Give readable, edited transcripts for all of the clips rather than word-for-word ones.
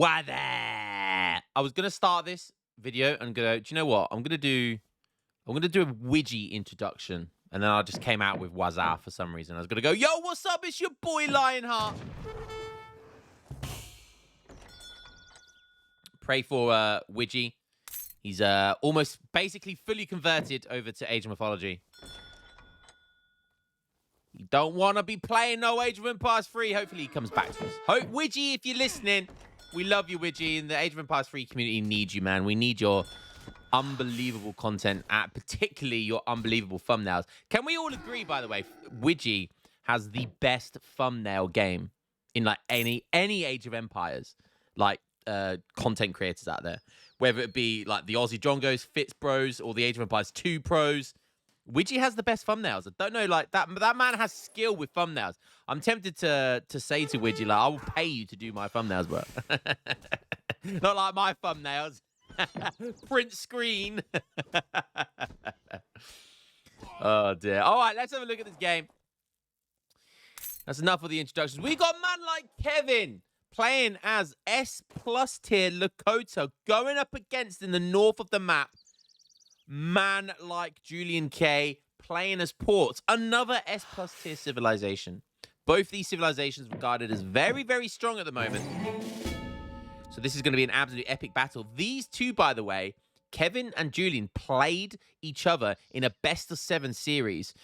Why there? I was gonna start this video and go, do you know what? I'm gonna do a Widgie introduction. And then I just came out with Wazza for some reason. I was gonna go, yo, what's up? It's your boy Lionheart. Pray for Widgie. He's almost basically fully converted over to Age of Mythology. You don't want to be playing no Age of Empires 3. Hopefully he comes back to us. Hope Widgie, if you're listening, we love you, Widgie, and the Age of Empires 3 community needs you, man. We need your unbelievable content, particularly your unbelievable thumbnails. Can we all agree, by the way, Widgie has the best thumbnail game in like any Age of Empires, like content creators out there, whether it be like the Aussie Jongos, Fitz Bros, or the Age of Empires 2 pros. Widgie has the best thumbnails. I don't know, like that man has skill with thumbnails. I'm tempted to say to Widgie, like, I will pay you to do my thumbnails, bro. Not like my thumbnails. Print screen. Oh dear. All right, let's have a look at this game. That's enough of the introductions. We got man like Kevin playing as S+ tier Lakota, going up against in the north of the map man like Juliank playing as Ports, another S+ tier civilization. Both these civilizations regarded as very, very strong at the moment. So this is going to be an absolute epic battle. These two, by the way, Kevin and Julian played each other in a best-of-7 series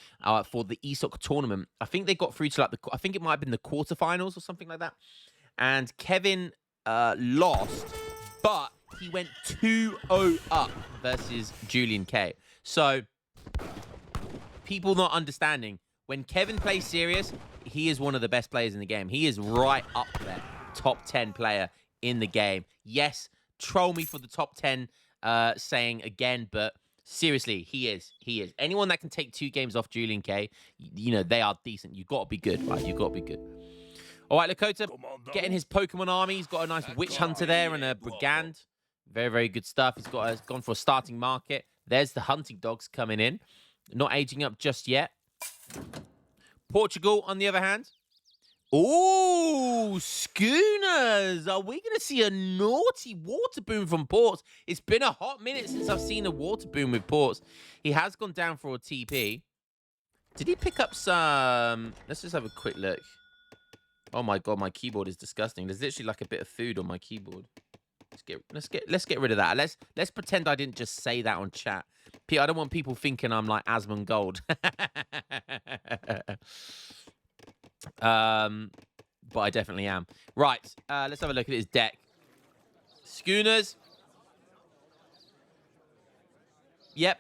for the ESOC tournament. I think they got through to like I think it might have been the quarterfinals or something like that. And Kevin lost, but he went 2-0 up versus Juliank. So people not understanding, when Kevin plays serious, he is one of the best players in the game. He is right up there, top 10 player in the game. Yes, troll me for the top 10 saying again, but seriously, he is. Anyone that can take 2 games off Juliank, you know, they are decent. You've got to be good, right? You've got to be good. All right, Lakota getting his Pokemon army. He's got a nice Witch Hunter there and a Brigand. Very, very good stuff. He's gone for a starting market. There's the hunting dogs coming in. Not aging up just yet. Portugal, on the other hand. Ooh, schooners. Are we going to see a naughty water boom from Ports? It's been a hot minute since I've seen a water boom with Ports. He has gone down for a TP. Did he pick up some... Let's just have a quick look. Oh my god, my keyboard is disgusting. There's literally like a bit of food on my keyboard. Let's get rid of that. Let's pretend I didn't just say that on chat. Pete, I don't want people thinking I'm like Asmongold. But I definitely am. Right, let's have a look at his deck. Schooners. Yep.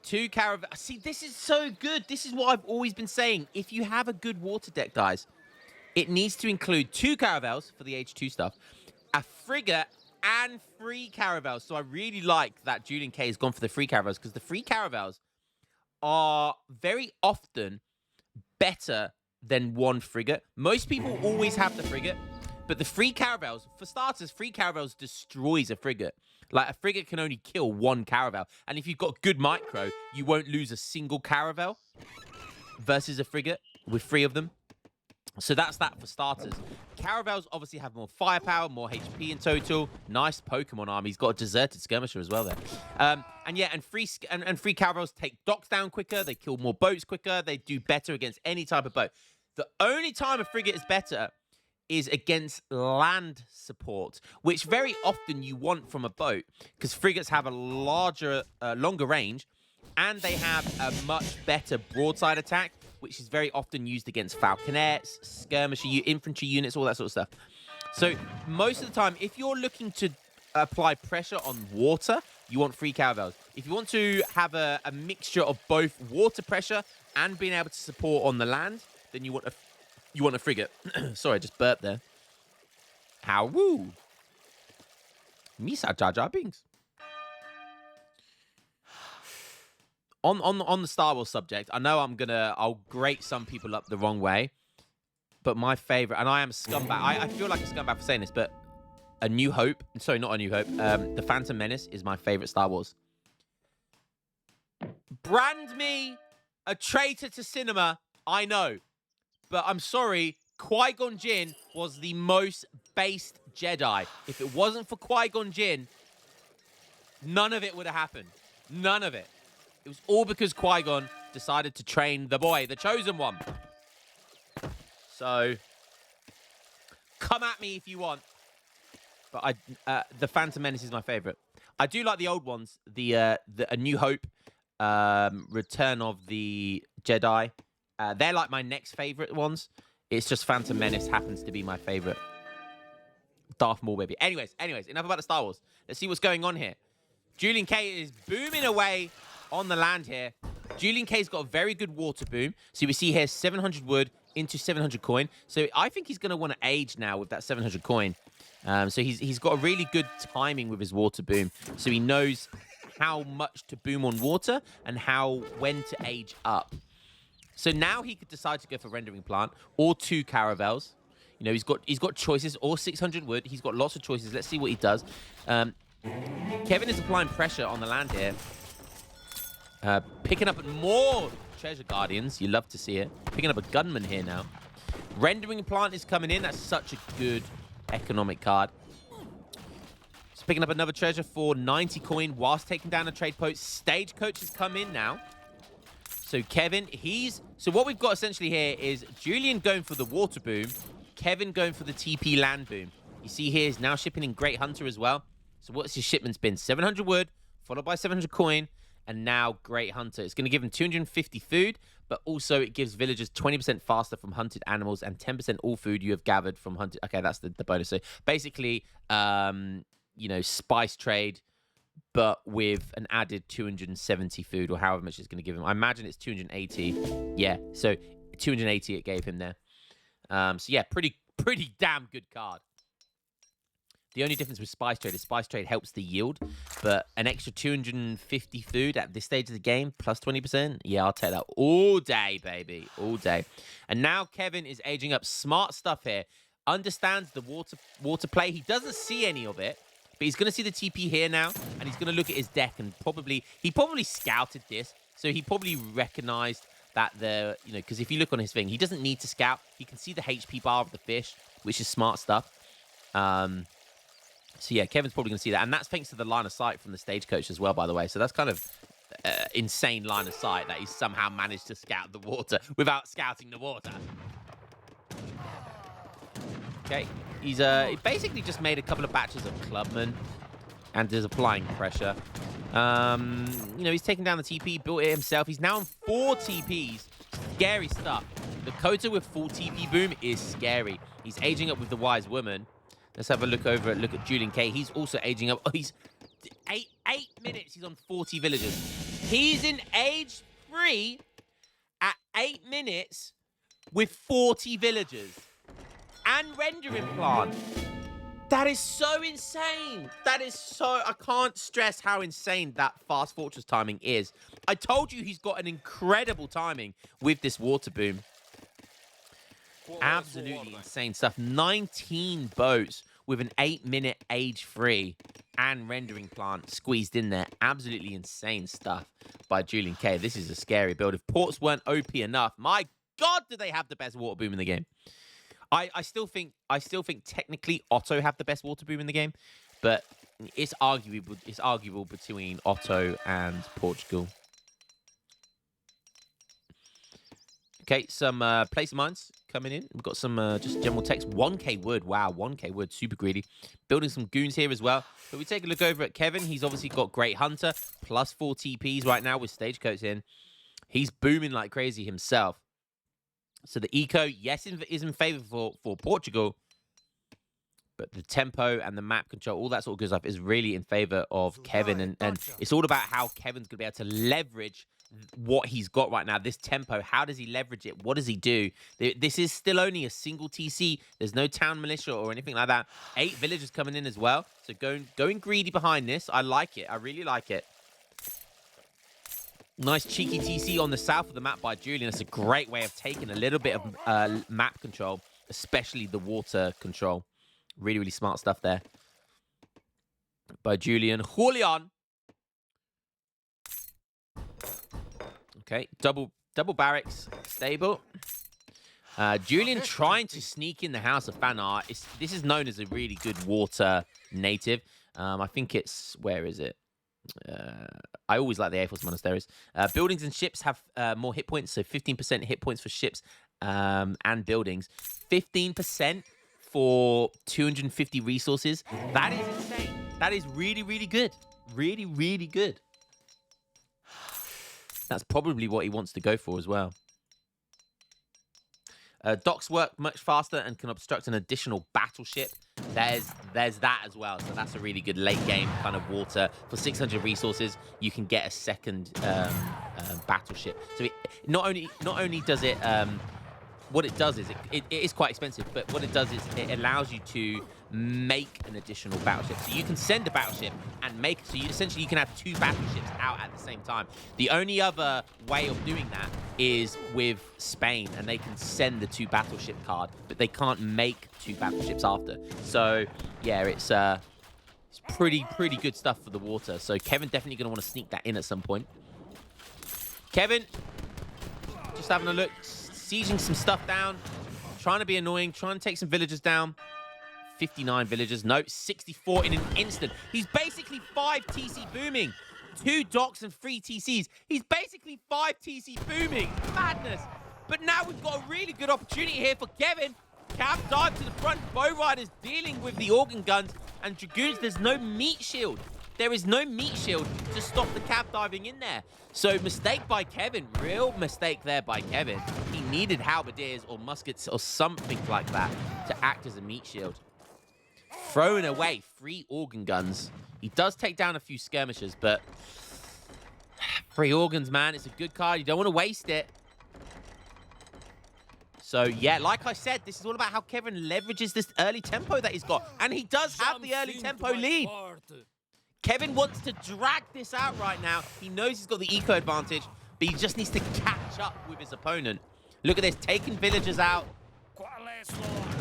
2 caravan. See, this is so good. This is what I've always been saying. If you have a good water deck, guys, it needs to include 2 caravels for the H2 stuff, a frigate, and 3 caravels. So I really like that Juliank has gone for the 3 caravels, because the 3 caravels are very often better than 1 frigate. Most people always have the frigate, but the 3 caravels, for starters, 3 caravels destroys a frigate. Like, a frigate can only kill 1 caravel. And if you've got good micro, you won't lose a single caravel versus a frigate with 3 of them. So that's that for starters. Caravels obviously have more firepower, more HP in total. Nice Pokemon army. He's got a deserted skirmisher as well there. And free caravels take docks down quicker. They kill more boats quicker. They do better against any type of boat. The only time a frigate is better is against land support, which very often you want from a boat, because frigates have a longer range, and they have a much better broadside attack, which is very often used against falconets, skirmisher, infantry units, all that sort of stuff. So most of the time, if you're looking to apply pressure on water, you want 3 caravels. If you want to have a mixture of both water pressure and being able to support on the land, then you want a frigate. Sorry, I just burped there. How woo. Misa Jar Jar Binks. On the Star Wars subject, I know I'll grate some people up the wrong way, but my favorite, and I am a scumbag. I feel like a scumbag for saying this, but A New Hope, sorry, not A New Hope, The Phantom Menace is my favorite Star Wars. Brand me a traitor to cinema, I know, but I'm sorry, Qui-Gon Jinn was the most based Jedi. If it wasn't for Qui-Gon Jinn, none of it would have happened. None of it. It was all because Qui-Gon decided to train the boy, the chosen one. So, come at me if you want. But the Phantom Menace is my favorite. I do like the old ones. A New Hope, Return of the Jedi. They're like my next favorite ones. It's just Phantom Menace happens to be my favorite. Darth Maul, baby. Anyways, enough about the Star Wars. Let's see what's going on here. Juliank is booming away on the land here. Juliank got a very good water boom. So we see here 700 wood into 700 coin. So I think he's going to want to age now with that 700 coin. So he's got a really good timing with his water boom. So he knows how much to boom on water and when to age up. So now he could decide to go for rendering plant or 2 caravels. You know, he's got choices or 600 wood. He's got lots of choices. Let's see what he does. Kevin is applying pressure on the land here. Picking up more treasure guardians. You love to see it. Picking up a gunman here now. Rendering plant is coming in. That's such a good economic card. Just picking up another treasure for 90 coin whilst taking down a trade post. Stagecoach has come in now. So Kevin, so what we've got essentially here is Julian going for the water boom, Kevin going for the TP land boom. You see here he's now shipping in Great Hunter as well. So what's his shipments been? 700 wood, followed by 700 coin, and now Great Hunter. It's going to give him 250 food, but also it gives villagers 20% faster from hunted animals and 10% all food you have gathered from hunted. Okay, that's the bonus. So basically, you know, spice trade, but with an added 270 food or however much it's going to give him. I imagine it's 280. Yeah, so 280 it gave him there. So yeah, pretty damn good card. The only difference with Spice Trade is Spice Trade helps the yield, but an extra 250 food at this stage of the game, plus 20%, yeah, I'll take that all day, baby, all day. And now Kevin is aging up. Smart stuff here. Understands the water play. He doesn't see any of it, but he's going to see the TP here now, and he's going to look at his deck, and he probably scouted this, so he probably recognized that you know, because if you look on his thing, he doesn't need to scout. He can see the HP bar of the fish, which is smart stuff. So yeah, Kevin's probably going to see that. And that's thanks to the line of sight from the stagecoach as well, by the way. So that's kind of insane line of sight that he's somehow managed to scout the water without scouting the water. Okay, he's he basically just made a couple of batches of clubmen and is applying pressure. You know, he's taking down the TP, built it himself. He's now on 4 TPs. Scary stuff. The Kota with full TP boom is scary. He's aging up with the Wise Woman. Let's have a look at Juliank. He's also aging up. Oh, he's 8 minutes. He's on 40 villagers. He's in age 3 at 8 minutes with 40 villagers and rendering plant. That is so insane. That is so... I can't stress how insane that Fast Fortress timing is. I told you he's got an incredible timing with this water boom. Absolutely insane stuff. 19 boats with an 8-minute age 3 and rendering plant squeezed in there. Absolutely insane stuff by Juliank. This is a scary build. If ports weren't OP enough, my God, do they have the best water boom in the game? I still think technically Otto have the best water boom in the game, but it's arguable between Otto and Portugal. Okay, some place mines coming in. We've got some just general text. 1k wood. Wow, 1k wood. Super greedy. Building some goons here as well. But we take a look over at Kevin. He's obviously got Great Hunter. Plus 4 TPs right now with Stagecoach in. He's booming like crazy himself. So the eco, yes, is in favor for Portugal. But the tempo and the map control, all that sort of good stuff is really in favor of Kevin. And it's all about how Kevin's going to be able to leverage what he's got right now. This tempo, how does he leverage it? What does he do? This is still only a single TC. There's no town militia or anything like that. 8 villagers coming in as well. So going greedy behind this. I like it. I really like it. Nice cheeky TC on the south of the map by Julian. That's a great way of taking a little bit of map control, especially the water control. Really, really smart stuff there by Julian. Okay, double barracks, stable. Julian trying to sneak in the House of Fan Art. This is known as a really good water native. I think it's... Where is it? I always like the Air Force Monasteries. Buildings and ships have more hit points, so 15% hit points for ships and buildings. 15% for 250 resources. That is insane. That is really, really good. Really, really good. That's probably what he wants to go for as well. Docks work much faster and can obstruct an additional battleship. There's that as well. So that's a really good late game kind of water. For 600 resources, you can get a second battleship. So not only does it what it does is it is quite expensive, but what it does is it allows you to make an additional battleship. So you can send a battleship and make, so essentially you can have 2 battleships out at the same time. The only other way of doing that is with Spain, and they can send the 2 battleship card, but they can't make 2 battleships after. So yeah, it's pretty good stuff for the water. So Kevin definitely going to want to sneak that in at some point. Kevin, just having a look, sieging some stuff down, trying to be annoying, trying to take some villagers down. 59 villagers. No, 64 in an instant. He's basically 5 TC booming. 2 docks and 3 TCs. He's basically 5 TC booming. Madness. But now we've got a really good opportunity here for Kevin. Cab dive to the front. Bow Riders dealing with the organ guns. And Dragoons, there's no meat shield. There is no meat shield to stop the cab diving in there. So mistake by Kevin. Real mistake there by Kevin. He needed halberdiers or muskets or something like that to act as a meat shield. Throwing away 3 organ guns. He does take down a few skirmishers, but 3 organs, man. It's a good card. You don't want to waste it. So, yeah, like I said, this is all about how Kevin leverages this early tempo that he's got. And he does have the early tempo lead. Kevin wants to drag this out right now. He knows he's got the eco advantage, but he just needs to catch up with his opponent. Look at this, taking villagers out.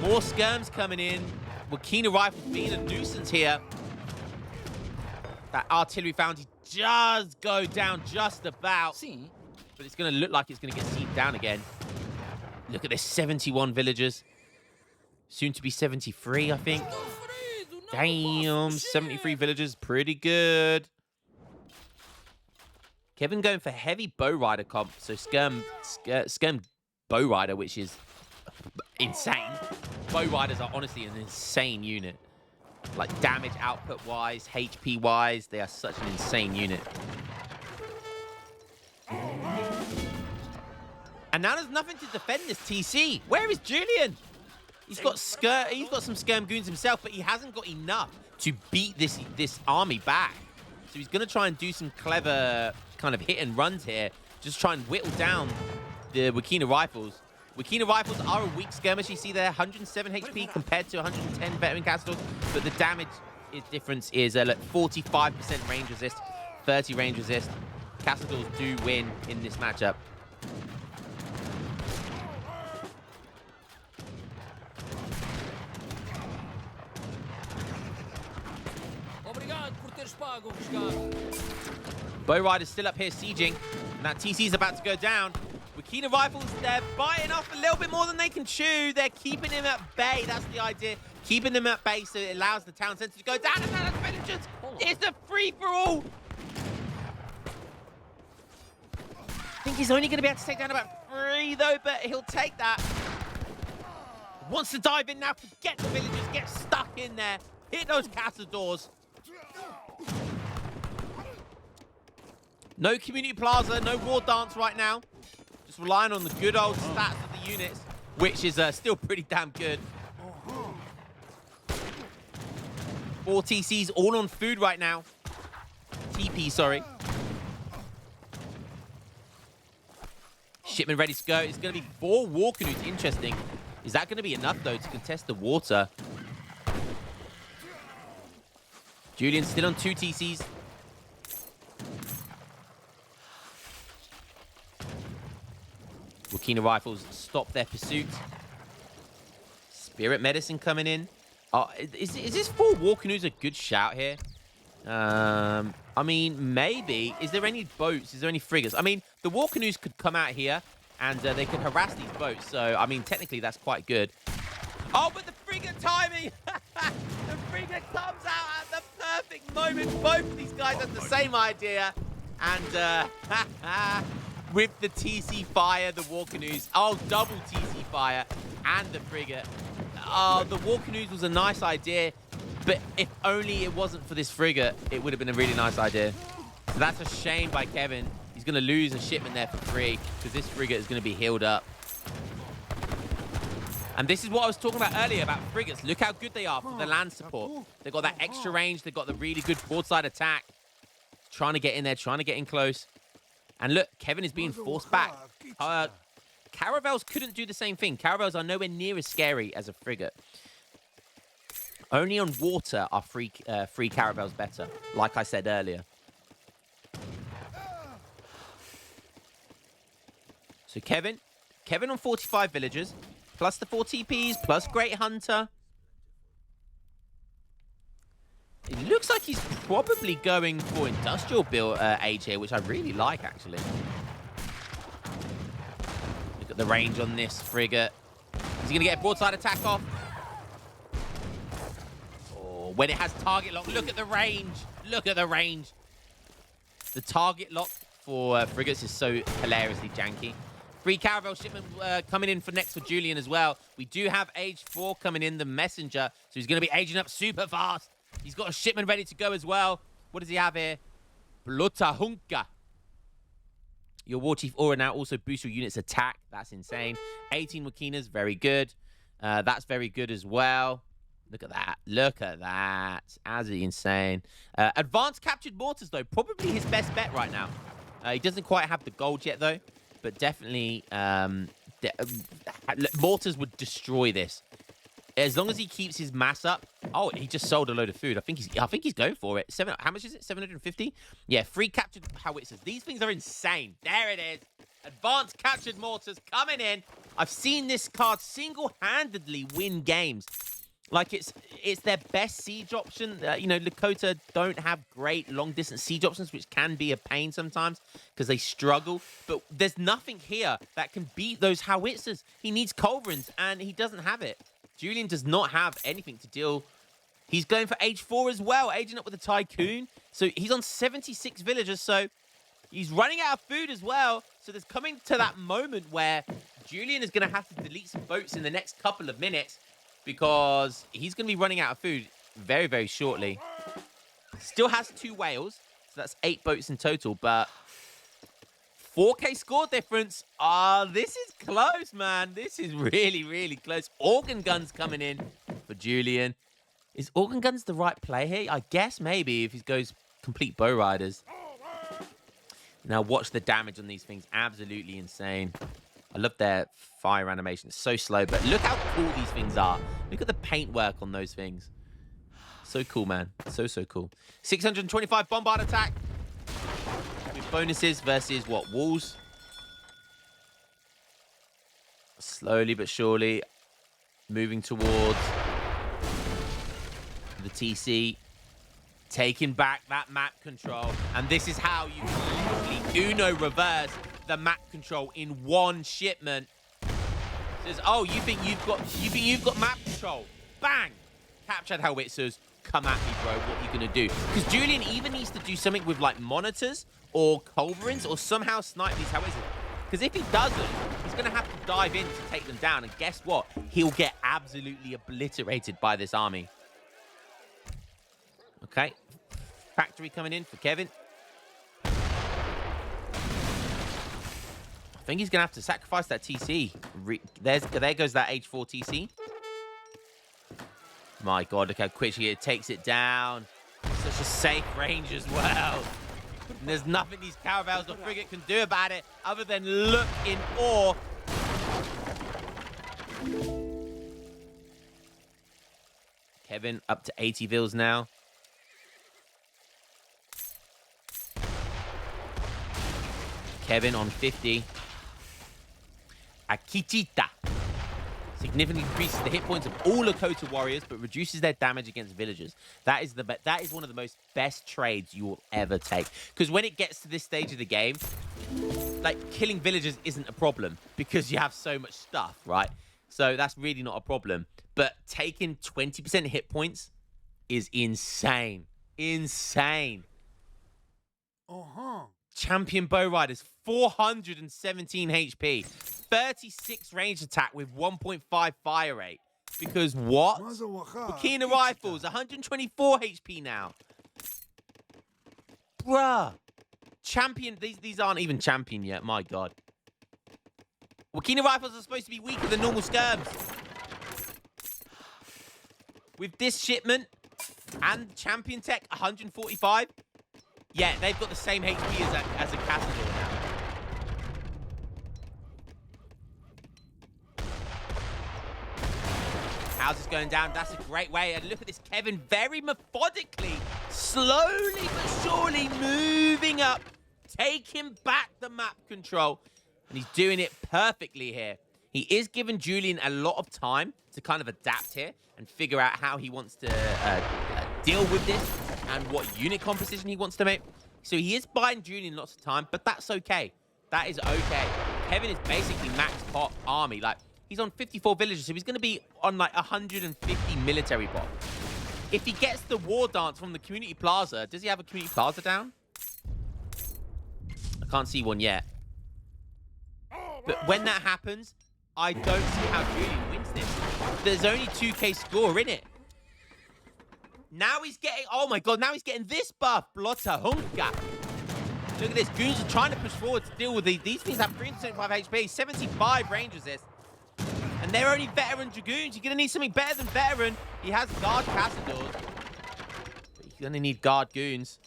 More skirms coming in. Wakina rifles being a nuisance here. That artillery foundry does go down just about. But it's going to look like it's going to get seeped down again. Look at this, 71 villagers. Soon to be 73, I think. Damn, 73 villagers, pretty good. Kevin going for heavy bow rider comp. So skirm bow rider, which is insane. Bow riders are honestly an insane unit. Like damage output wise, HP wise, they are such an insane unit. And now there's nothing to defend this TC. Where is Julian? He's got some skirm goons himself, but he hasn't got enough to beat this army back. So he's going to try and do some clever kind of hit and runs here. Just try and whittle down the Wakina rifles. Wakina rifles are a weak skirmish. You see there, 107 HP compared to 110 veteran castles, but the damage difference is 45% range resist, 30 range resist. Castles do win in this matchup. Bow Rider's still up here sieging, and that TC's about to go down. Wakina rifles, they're biting off a little bit more than they can chew. They're keeping him at bay. That's the idea. Keeping him at bay so it allows the town center to go down and down the villagers. It's a free-for-all. I think he's only going to be able to take down about 3, though, but he'll take that. Wants to dive in now. Forget the villagers. Get stuck in there. Hit those castle doors. No community plaza, no war dance right now. Just relying on the good old stats of the units, which is still pretty damn good. 4 TCs all on food right now. TP, sorry. Shipment ready to go. It's going to be 4 war canoes. Interesting. Is that going to be enough, though, to contest the water? Julian still on 2 TCs. Wakina rifles stop their pursuit. Spirit medicine coming in. Is this 4 war canoes a good shout here? I mean, maybe. Is there any boats? Is there any frigates? I mean, the war canoes could come out here. and they can harass these boats. So, I mean, technically, that's quite good. Oh, but the frigate timing! The frigate comes out at the perfect moment. Both of these guys have the same idea. And with the TC fire, the war canoes. Oh, double TC fire and the frigate. Oh, the war canoes was a nice idea. But if only it wasn't for this frigate, it would have been a really nice idea. So that's a shame by Kevin. He's going to lose a shipment there for free because this frigate is going to be healed up. And this is what I was talking about earlier about frigates. Look how good they are for the land support. They've got that extra range. They've got the really good broadside attack. Trying to get in there, trying to get in close. And look, Kevin is being forced back. Caravels couldn't do the same thing. Caravels are nowhere near as scary as a frigate. Only on water are free caravels better, like I said earlier. So Kevin on 45 villagers, plus the 4 TPs, plus Great Hunter. It looks like he's probably going for industrial build age here, which I really like, actually. Look at the range on this frigate. Is he going to get a broadside attack off? Oh, when it has target lock, look at the range. Look at the range. The target lock for frigates is so hilariously janky. Free caravel shipment coming in for next for Julian as well. We do have age 4 coming in, the messenger. So he's going to be aging up super fast. He's got a shipment ready to go as well. What does he have here? Blutahunka. Your war chief aura now also boosts your unit's attack. That's insane. 18 Wakinas, very good. That's very good as well. Look at that. Look at that. Absolutely insane. Advanced captured mortars, though. Probably his best bet right now. He doesn't quite have the gold yet, though. But definitely, mortars would destroy this. As long as he keeps his mass up. Oh, he just sold a load of food. I think he's going for it. How much is it? 750? Yeah, free captured howitzers. These things are insane. There it is. Advanced captured mortars coming in. I've seen this card single-handedly win games. Like, it's their best siege option. Lakota don't have great long-distance siege options, which can be a pain sometimes because they struggle. But there's nothing here that can beat those howitzers. He needs culverins, and he doesn't have it. Julian does not have anything to deal. He's going for age 4 as well, aging up with a tycoon. So he's on 76 villagers, so he's running out of food as well. So there's coming to that moment where Julian is going to have to delete some boats in the next couple of minutes because he's going to be running out of food very, very shortly. Still has 2 whales, so that's 8 boats in total, but 4K score difference. This is close, man. This is really, really close. Organ guns coming in for Julian. Is organ guns the right play here? I guess maybe if he goes complete bow riders. Now watch the damage on these things. Absolutely insane. I love their fire animation. It's so slow, but look how cool these things are. Look at the paintwork on those things. So cool, man. So, so cool. 625 bombard attack. Bonuses versus what? Walls? Slowly but surely moving towards the TC. Taking back that map control. And this is how you literally Uno reverse the map control in one shipment. Says, oh, you think you've got map control? Bang! Captured howitzers. Come at me, bro. What are you gonna do? Because Julian even needs to do something with like monitors or culverins or somehow snipe these howitzers. Because if he doesn't, he's gonna have to dive in to take them down. And guess what? He'll get absolutely obliterated by this army. Okay. Factory coming in for Kevin. I think he's gonna have to sacrifice that TC. There goes that H4 TC. My God, look how quickly it takes it down. Such a safe range as well. And there's nothing these caravels or frigate can do about it other than look in awe. Kevin up to 80 vils now. Kevin on 50. Akitita. Significantly increases the hit points of all Lakota warriors, but reduces their damage against villagers. That is one of the most best trades you will ever take. Because when it gets to this stage of the game, like, killing villagers isn't a problem because you have so much stuff, right? So that's really not a problem. But taking 20% hit points is insane. Insane. Champion Bow Riders, 417 HP. 36 range attack with 1.5 fire rate. Because what? Burkina Rifles, 124 HP now. Bruh. Champion, these aren't even champion yet, my god. Burkina Rifles are supposed to be weaker than normal skirms. With this shipment and champion tech, 145. Yeah, they've got the same HP as a Castador now. How's this going down? That's a great way. And look at this, Kevin very methodically, slowly but surely moving up, taking back the map control. And he's doing it perfectly here. He is giving Julian a lot of time to kind of adapt here and figure out how he wants to deal with this and what unit composition he wants to make. So he is buying Julian lots of time, but that's okay. That is okay. Kevin is basically max pot army. Like, he's on 54 villagers, so he's going to be on like 150 military pot. If he gets the war dance from the community plaza, does he have a community plaza down? I can't see one yet. But when that happens, I don't see how Julian wins this. There's only 2k score in it. Now he's getting, oh my god, now he's getting this buff. Blotter Hunka. Look at this. Goons are trying to push forward to deal with these. These things have 375 HP, 75 range resist. And they're only veteran Dragoons. You're going to need something better than veteran. He has guard Castadors. But you're going to need guard Goons.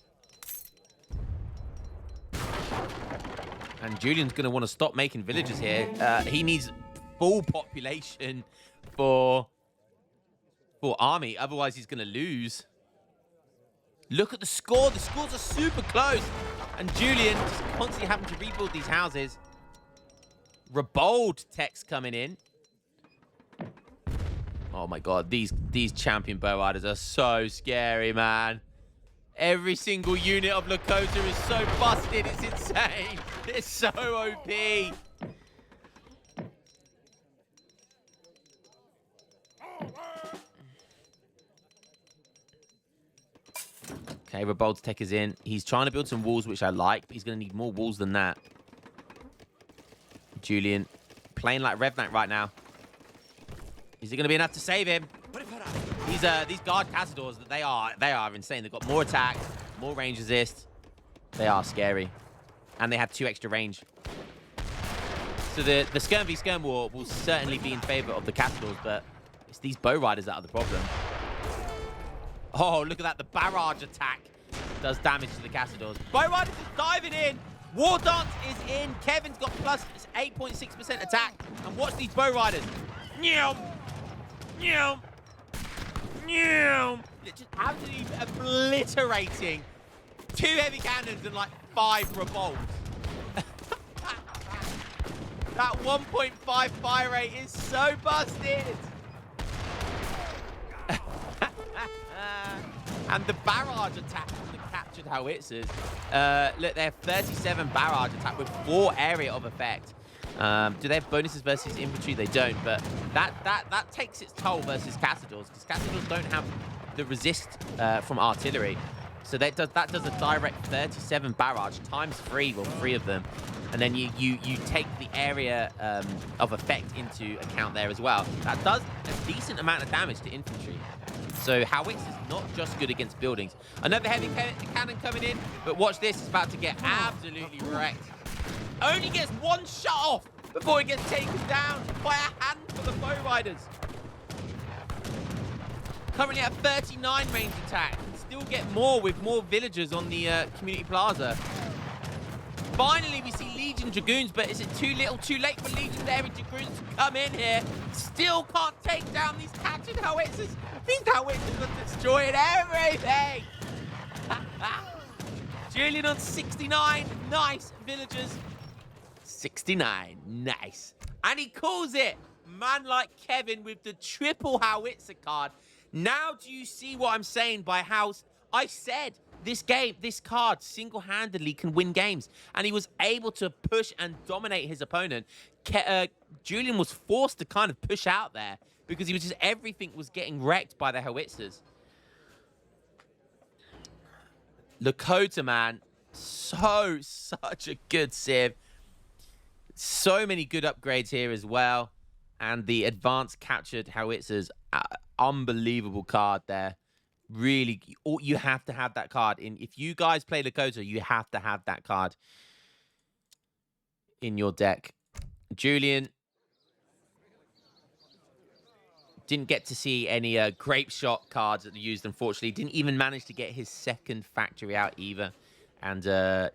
And Julian's going to want to stop making villagers here. He needs full population for army. Otherwise, he's going to lose. Look at the score. The scores are super close. And Julian just constantly having to rebuild these houses. Rebold tech's coming in. Oh my god, these champion bow riders are so scary, man. Every single unit of Lakota is so busted, it's insane. It's so OP. Okay, Rebold's tech is in. He's trying to build some walls, which I like, but he's going to need more walls than that. Julian playing like Rev Knight right now. Is it going to be enough to save him? These guard Castadors, they are insane. They've got more attack, more range resist. They are scary. And they have 2 extra range. So the Skirm v Skirm war will certainly be in favor of the Castadors, but it's these bow riders that are the problem. Oh, look at that. The barrage attack does damage to the Castadors. Bow riders is diving in. War Dance is in. Kevin's got plus 8.6% attack. And watch these bow riders. Nyam! Nyam! Nyam! Just absolutely obliterating 2 heavy cannons and like 5 revolts. That 1.5 fire rate is so busted. And the barrage attack from the captured howitzers. Look, they have 37 barrage attack with 4 area of effect. Do they have bonuses versus infantry? They don't, but that takes its toll versus Castadors, because Castadors don't have the resist from artillery. So that does a direct 37 barrage times 3, well, 3 of them. And then you take the area of effect into account there as well. That does a decent amount of damage to infantry. So Howitz is not just good against buildings. Another heavy cannon coming in, but watch this, it's about to get absolutely wrecked. Only gets 1 shot off before it gets taken down by a handful of bow riders. Currently at 39 range attack. Can still get more with more villagers on the community plaza. Finally, we see Legion Dragoons, but is it too little, too late for Legendary Dragoons to come in here? Still can't take down these captured howitzers. These howitzers are destroying everything. Julian on 69. Nice, villagers. 69. Nice. And he calls it. Man like Kevin with the triple howitzer card. Now do you see what I'm saying by how I said this card single-handedly can win games. And he was able to push and dominate his opponent. Julian was forced to kind of push out there because everything was getting wrecked by the howitzers. Lakota, man, such a good civ. So many good upgrades here as well. And the advanced captured howitzers, unbelievable card there. Really, you have to have that card. If you guys play Lakota, you have to have that card in your deck. Julian didn't get to see any grape shot cards that are used, unfortunately. Didn't even manage to get his second factory out either. And,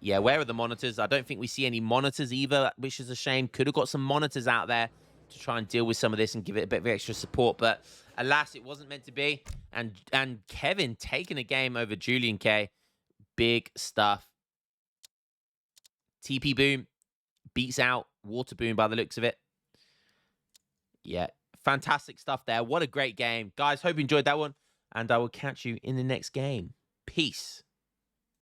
yeah, where are the monitors? I don't think we see any monitors either, which is a shame. Could have got some monitors out there to try and deal with some of this and give it a bit of extra support. But, alas, it wasn't meant to be. And Kevin taking a game over Juliank. Big stuff. TP Boom beats out Water Boom by the looks of it. Yeah, fantastic stuff there. What a great game. Guys, hope you enjoyed that one. And I will catch you in the next game. Peace.